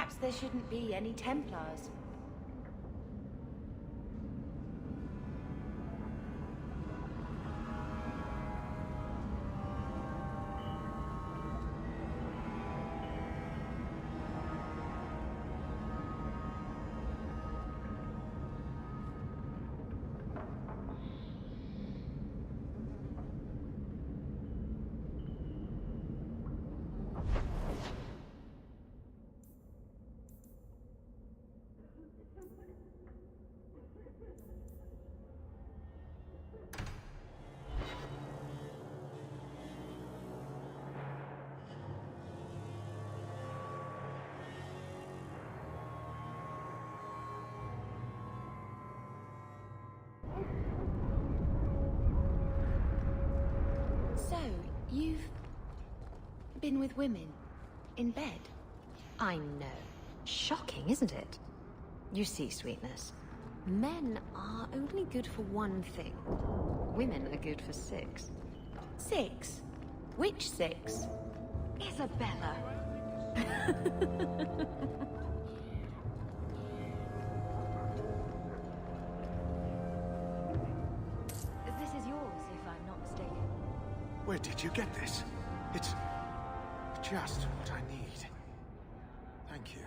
Perhaps there shouldn't be any Templars. So, you've been with women in bed? I know. Shocking, isn't it? You see, Sweetness, men are only good for one thing. Women are good for six. 6? Which 6? Isabella! This is yours, if I'm not mistaken. Where did you get this? It's just what I need. Thank you.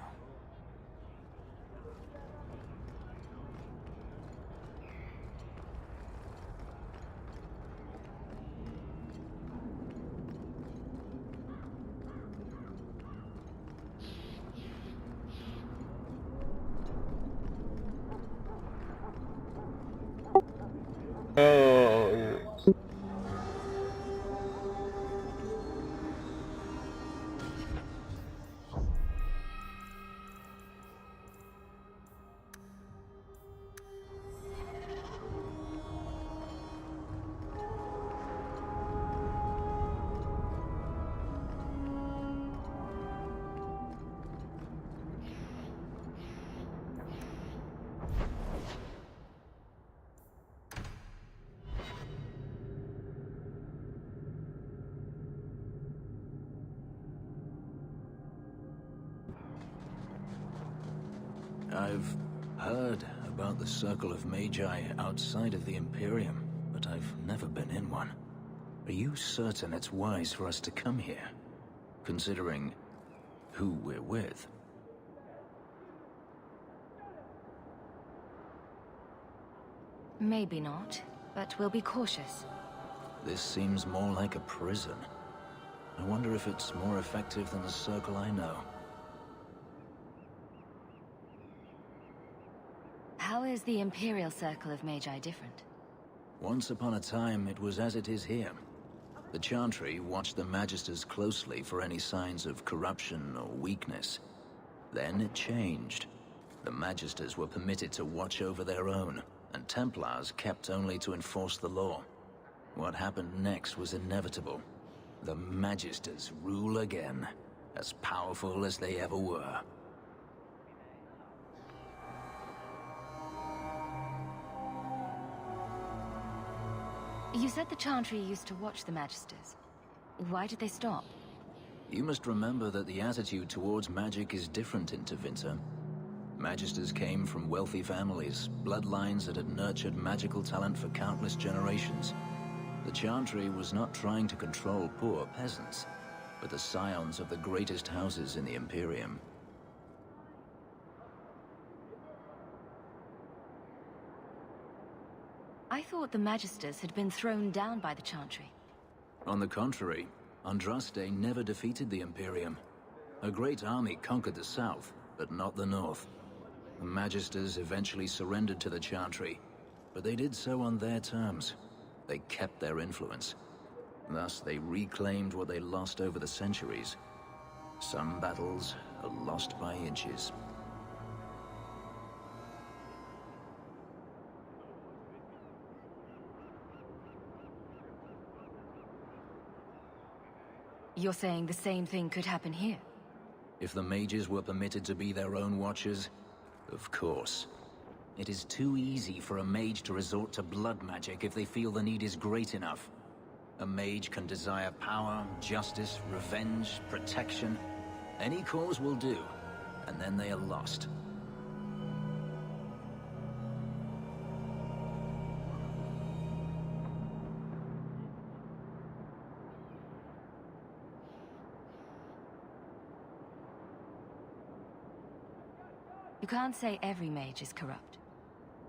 I've heard about the Circle of Magi outside of the Imperium, but I've never been in one. Are you certain it's wise for us to come here, considering who we're with? Maybe not, but we'll be cautious. This seems more like a prison. I wonder if it's more effective than the Circle I know. How is the Imperial Circle of Magi different? Once upon a time, it was as it is here. The Chantry watched the Magisters closely for any signs of corruption or weakness. Then it changed. The Magisters were permitted to watch over their own, and Templars kept only to enforce the law. What happened next was inevitable. The Magisters rule again, as powerful as they ever were. You said the Chantry used to watch the Magisters. Why did they stop? You must remember that the attitude towards magic is different in Tevinter. Magisters came from wealthy families, bloodlines that had nurtured magical talent for countless generations. The Chantry was not trying to control poor peasants, but the scions of the greatest houses in the Imperium. I thought the Magisters had been thrown down by the Chantry. On the contrary, Andraste never defeated the Imperium. A great army conquered the south, but not the north. The Magisters eventually surrendered to the Chantry, but they did so on their terms. They kept their influence. Thus, they reclaimed what they lost over the centuries. Some battles are lost by inches. You're saying the same thing could happen here? If the mages were permitted to be their own watchers, of course. It is too easy for a mage to resort to blood magic if they feel the need is great enough. A mage can desire power, justice, revenge, protection. Any cause will do. and then they are lost. You can't say every mage is corrupt.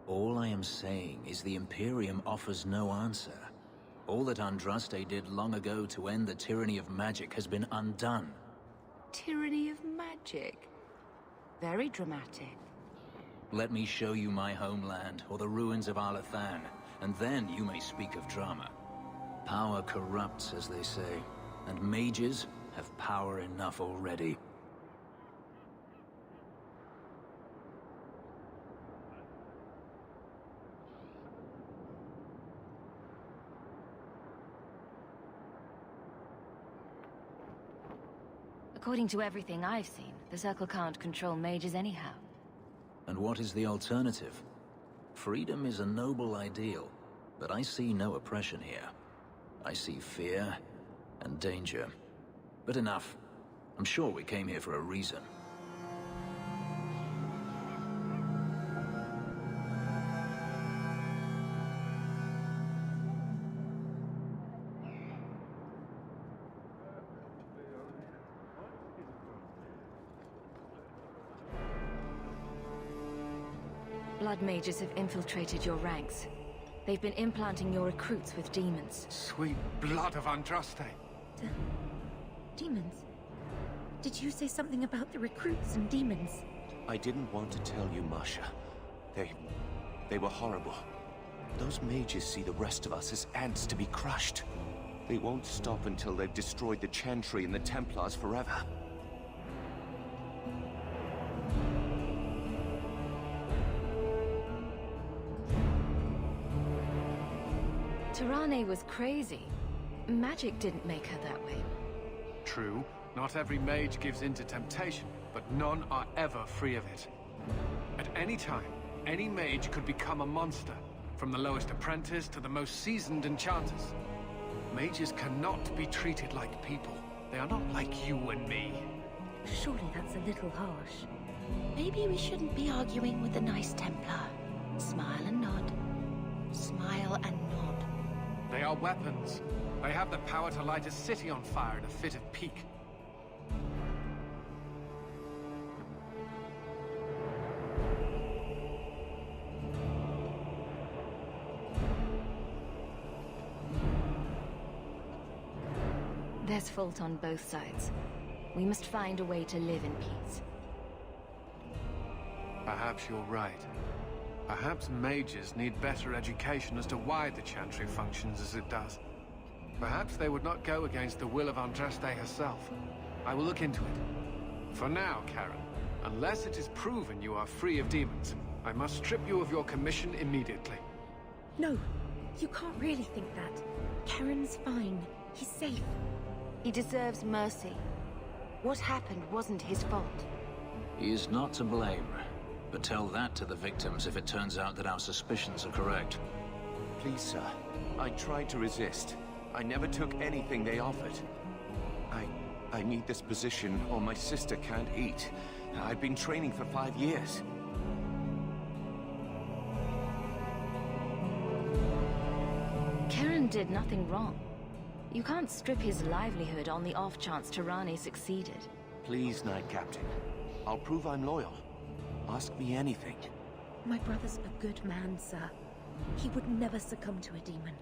All I am saying is the Imperium offers no answer. All that Andraste did long ago to end the tyranny of magic has been undone. Tyranny of magic. Very dramatic. Let me show you my homeland, or the ruins of Arlathan, and then you may speak of drama. Power corrupts, as they say, and mages have power enough already. According to everything I've seen, the Circle can't control mages anyhow. And what is the alternative? Freedom is a noble ideal, but I see no oppression here. I see fear and danger. But enough. I'm sure we came here for a reason. Blood mages have infiltrated your ranks. They've been implanting your recruits with demons. Sweet blood of Andraste. Demons? Did you say something about the recruits and demons? I didn't want to tell you, Masha. They were horrible. Those mages see the rest of us as ants to be crushed. They won't stop until they've destroyed the Chantry and the Templars forever. Tirane was crazy. Magic didn't make her that way. True, not every mage gives in to temptation, but none are ever free of it. At any time, any mage could become a monster, from the lowest apprentice to the most seasoned enchanters. Mages cannot be treated like people. They are not like you and me. Surely that's a little harsh. Maybe we shouldn't be arguing with the nice Templar. Smile and nod. Smile and nod. They are weapons. They have the power to light a city on fire in a fit of pique. There's fault on both sides. We must find a way to live in peace. Perhaps you're right. Perhaps mages need better education as to why the Chantry functions as it does. Perhaps they would not go against the will of Andraste herself. I will look into it. For now, Karen, unless it is proven you are free of demons, I must strip you of your commission immediately. No, you can't really think that. Karen's fine. He's safe. He deserves mercy. What happened wasn't his fault. He is not to blame. But tell that to the victims if it turns out that our suspicions are correct. Please, sir. I tried to resist. I never took anything they offered. I need this position or my sister can't eat. I've been training for 5 years. Karen did nothing wrong. You can't strip his livelihood on the off chance Tirane succeeded. Please, Knight Captain. I'll prove I'm loyal. Ask me anything. My brother's a good man, sir. He would never succumb to a demon.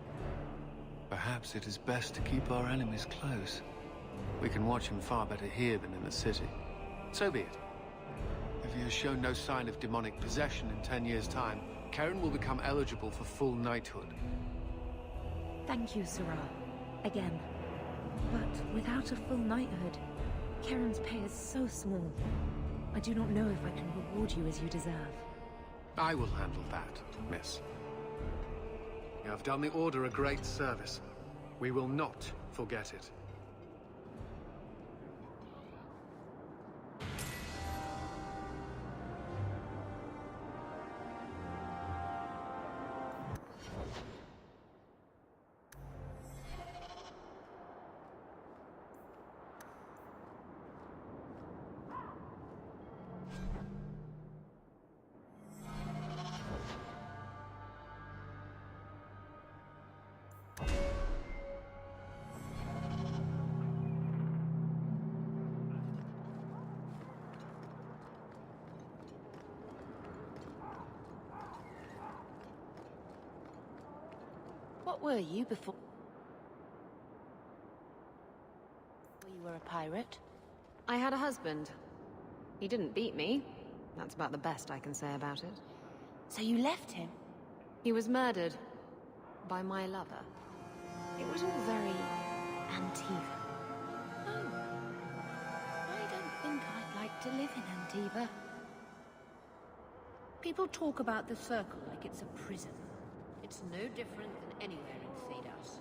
Perhaps it is best to keep our enemies close. We can watch him far better here than in the city. So be it. If he has shown no sign of demonic possession in 10 years' time, Karen will become eligible for full knighthood. Thank you, Sirrah. Again. But without a full knighthood, Karen's pay is so small. I do not know if I can reward you as you deserve. I will handle that, miss. You have done the Order a great service. We will not forget it. What were you before you were a pirate? I had a husband. He didn't beat me. That's about the best I can say about it. So you left him? He was murdered by my lover. It was all very Antiva. Oh. I don't think I'd like to live in Antiva. People talk about the Circle like it's a prison. It's no different than anywhere in Thedas.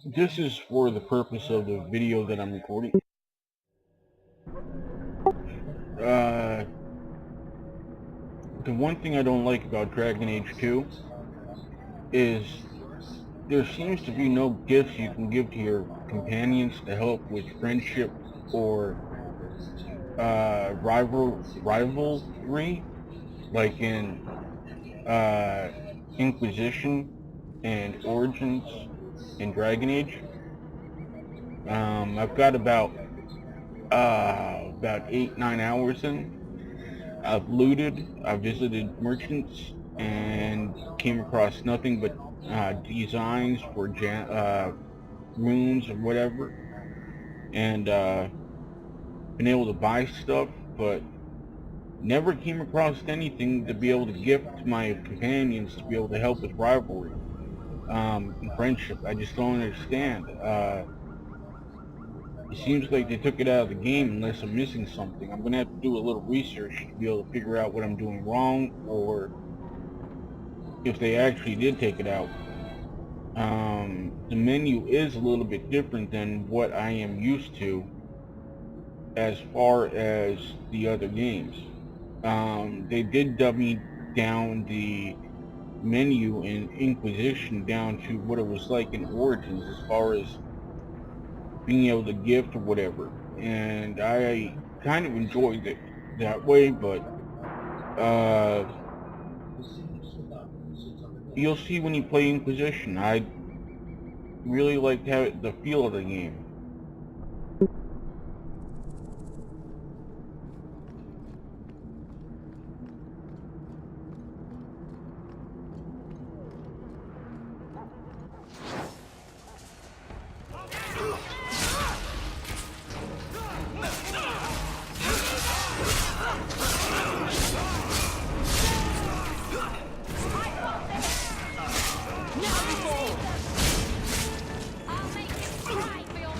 This is for the purpose of the video that I'm recording. The one thing I don't like about Dragon Age 2 is there seems to be no gifts you can give to your companions to help with friendship or rivalry, like in Inquisition and Origins in Dragon Age. I've got about 8-9 hours in. I've looted, I've visited merchants, and came across nothing but designs for runes or whatever, and been able to buy stuff, but never came across anything to be able to gift to my companions to be able to help with rivalry and friendship. I just don't understand. It seems like they took it out of the game unless I'm missing something. I'm going to have to do a little research to be able to figure out what I'm doing wrong, or if they actually did take it out. The menu is a little bit different than what I am used to as far as the other games. They did dummy down the menu in Inquisition down to what it was like in Origins as far as being able to gift or whatever, and I kind of enjoyed it that way, but you'll see when you play Inquisition. I really liked the feel of the game. I'll make you cry for your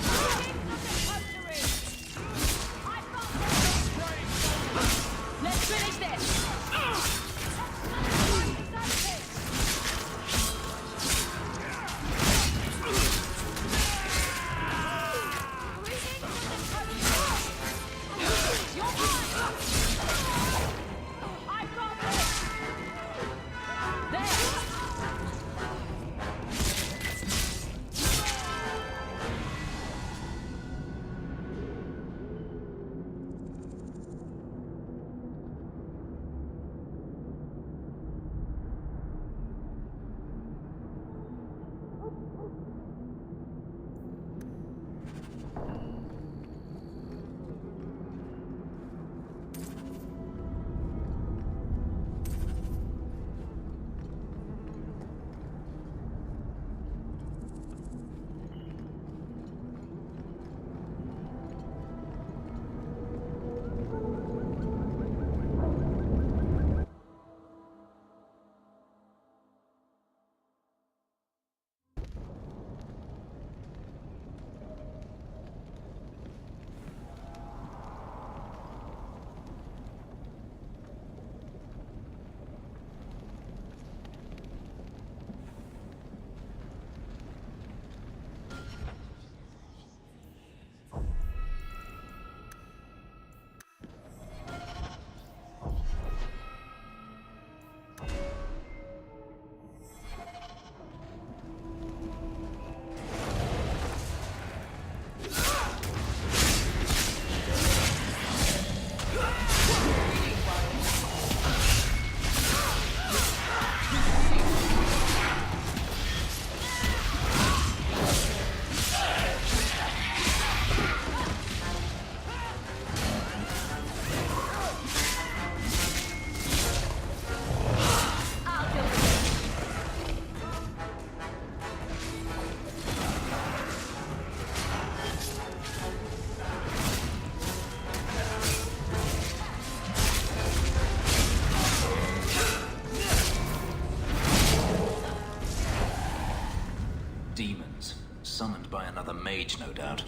mage, no doubt.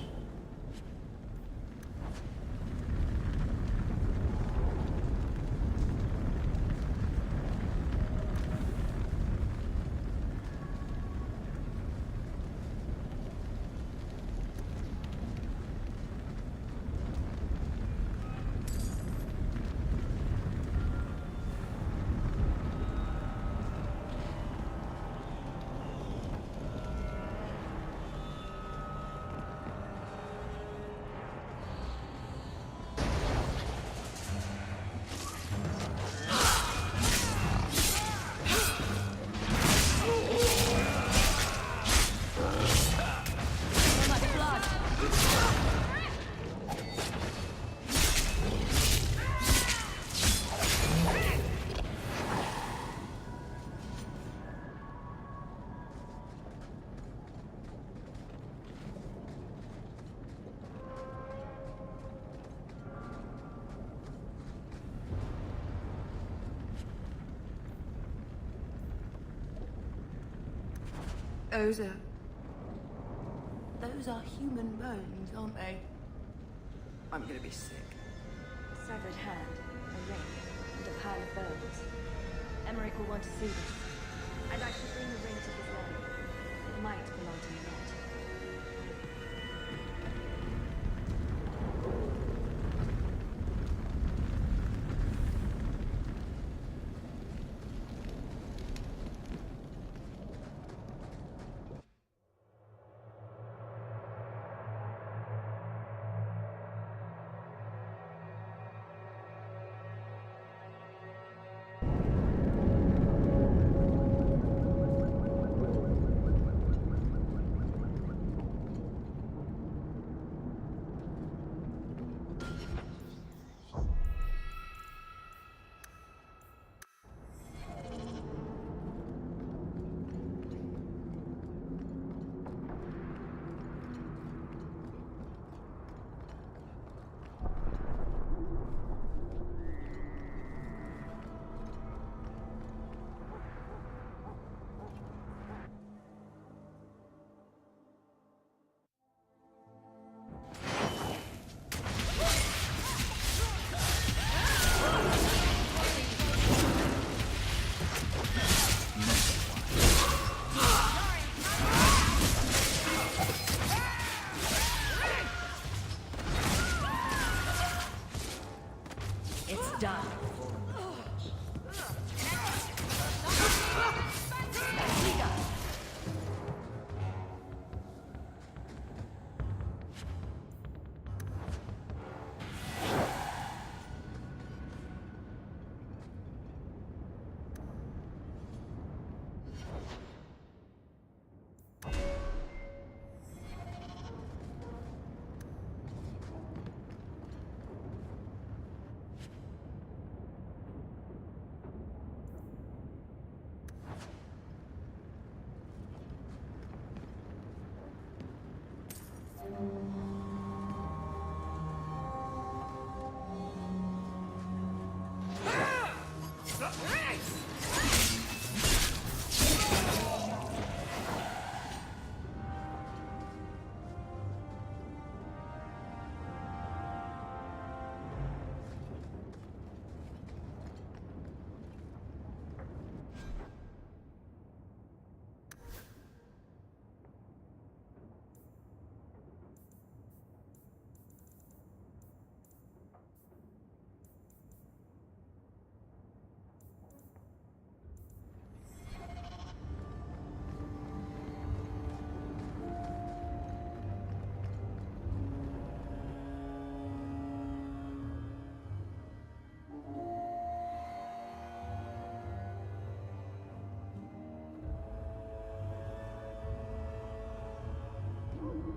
Those are human bones, aren't they? I'm gonna be sick. Severed hand, a ring, and a pile of bones. Emmerich will want to see this. And I should bring the ring to his leg. It might belong to Minette.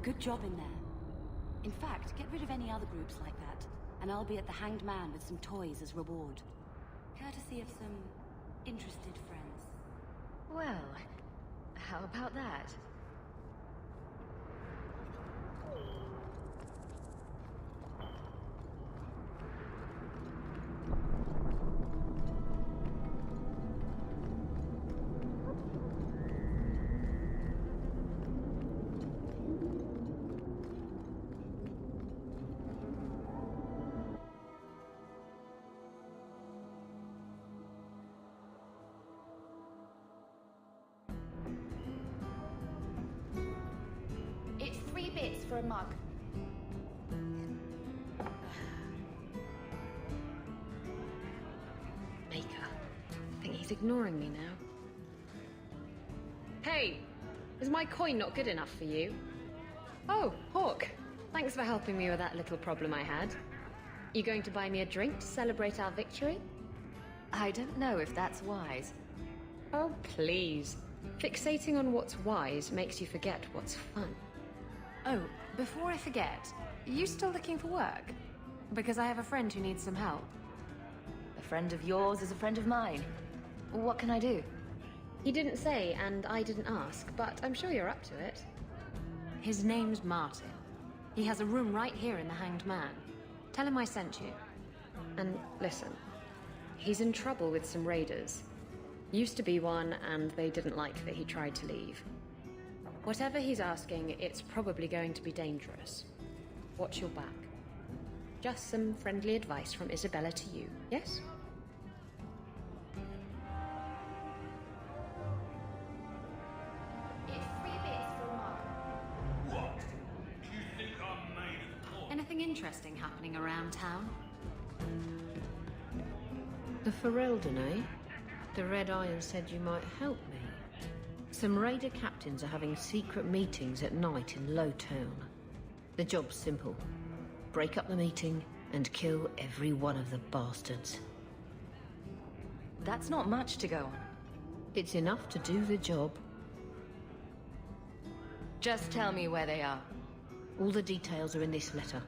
Good job in there. In fact, get rid of any other groups like that, and I'll be at the Hanged Man with some toys as reward. Courtesy of some interested friends. Well, how about that? von Mark. Maker. I think he's ignoring me now. Hey! Is my coin not good enough for you? Oh, Hawk. Thanks for helping me with that little problem I had. You going to buy me a drink to celebrate our victory? I don't know if that's wise. Oh, please. Fixating on what's wise makes you forget what's fun. Oh, before I forget, you still looking for work? Because I have a friend who needs some help. A friend of yours is a friend of mine. What can I do? He didn't say, and I didn't ask, but I'm sure you're up to it. His name's Martin. He has a room right here in the Hanged Man. Tell him I sent you. And listen, he's in trouble with some raiders. Used to be one, and they didn't like that he tried to leave. Whatever he's asking, it's probably going to be dangerous. Watch your back. Just some friendly advice from Isabella to you, yes? Anything interesting happening around town? The Ferelden, eh? The Red Iron said you might help me. Some raider captains are having secret meetings at night in Lowtown. The job's simple. Break up the meeting and kill every one of the bastards. That's not much to go on. It's enough to do the job. Just tell me where they are. All the details are in this letter.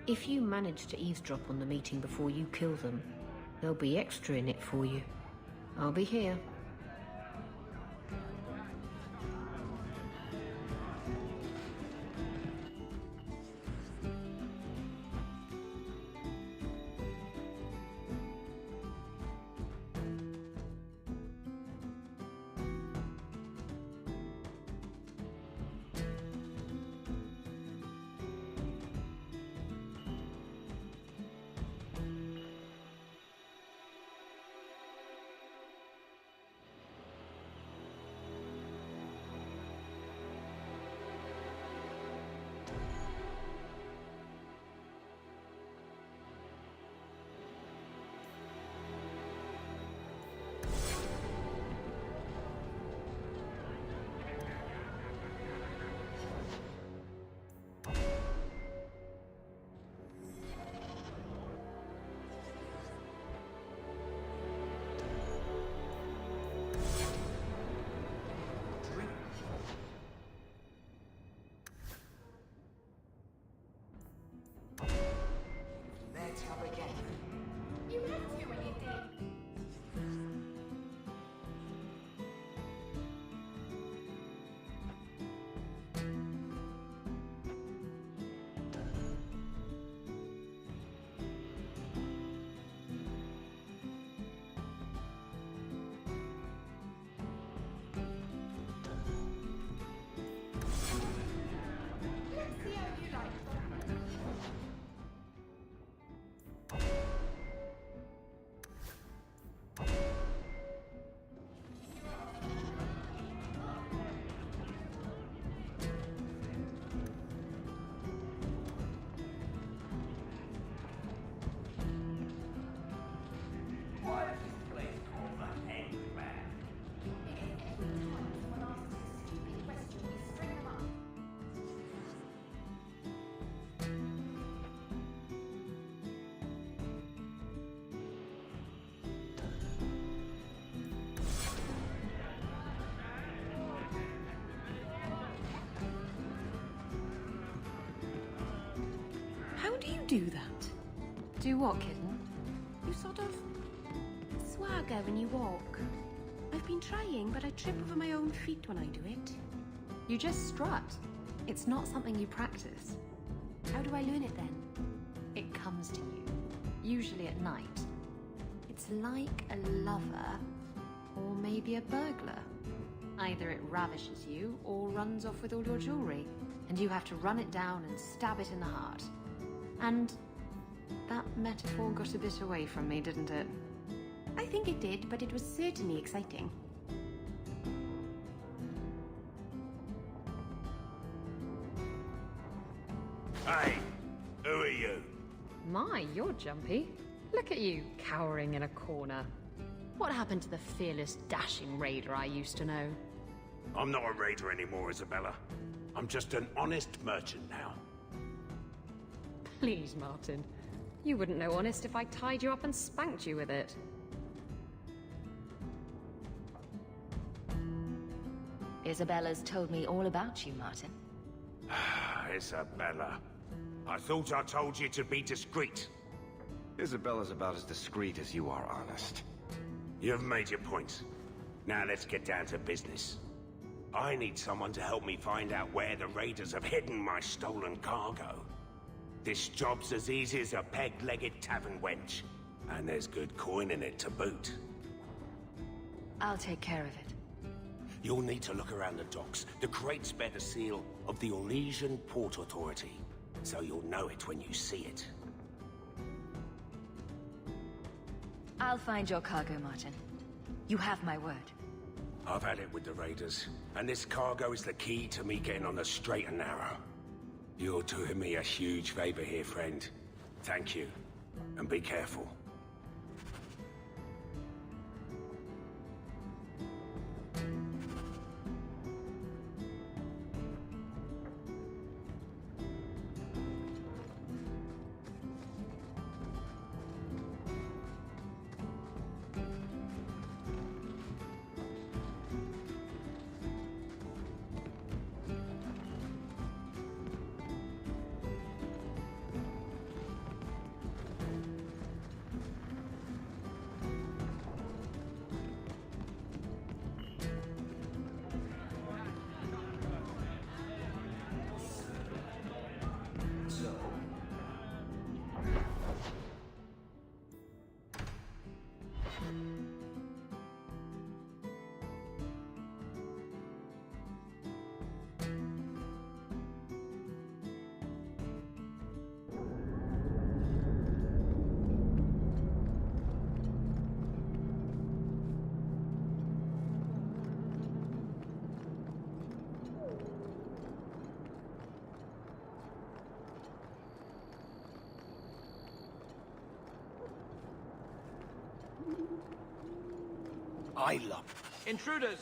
If you manage to eavesdrop on the meeting before you kill them, there'll be extra in it for you. I'll be here. How do you do that? Do what, kitten? You sort of swagger when you walk. I've been trying, but I trip over my own feet when I do it. You just strut. It's not something you practice. How do I learn it then? It comes to you, usually at night. It's like a lover, or maybe a burglar. Either it ravishes you, or runs off with all your jewelry, and you have to run it down and stab it in the heart. And that metaphor got a bit away from me, didn't it? I think it did, but it was certainly exciting. Hey, who are you? My, you're jumpy. Look at you, cowering in a corner. What happened to the fearless, dashing raider I used to know? I'm not a raider anymore, Isabella. I'm just an honest merchant now. Please, Martin. You wouldn't know honest if I tied you up and spanked you with it. Isabella's told me all about you, Martin. Isabella. I thought I told you to be discreet. Isabella's about as discreet as you are honest. You've made your point. Now let's get down to business. I need someone to help me find out where the raiders have hidden my stolen cargo. This job's as easy as a peg-legged tavern wench. And there's good coin in it to boot. I'll take care of it. You'll need to look around the docks. The crates bear the seal of the Orlesian Port Authority, so you'll know it when you see it. I'll find your cargo, Martin. You have my word. I've had it with the raiders, and this cargo is the key to me getting on the straight and narrow. You're doing me a huge favor here, friend. Thank you, and be careful. I love Intruders!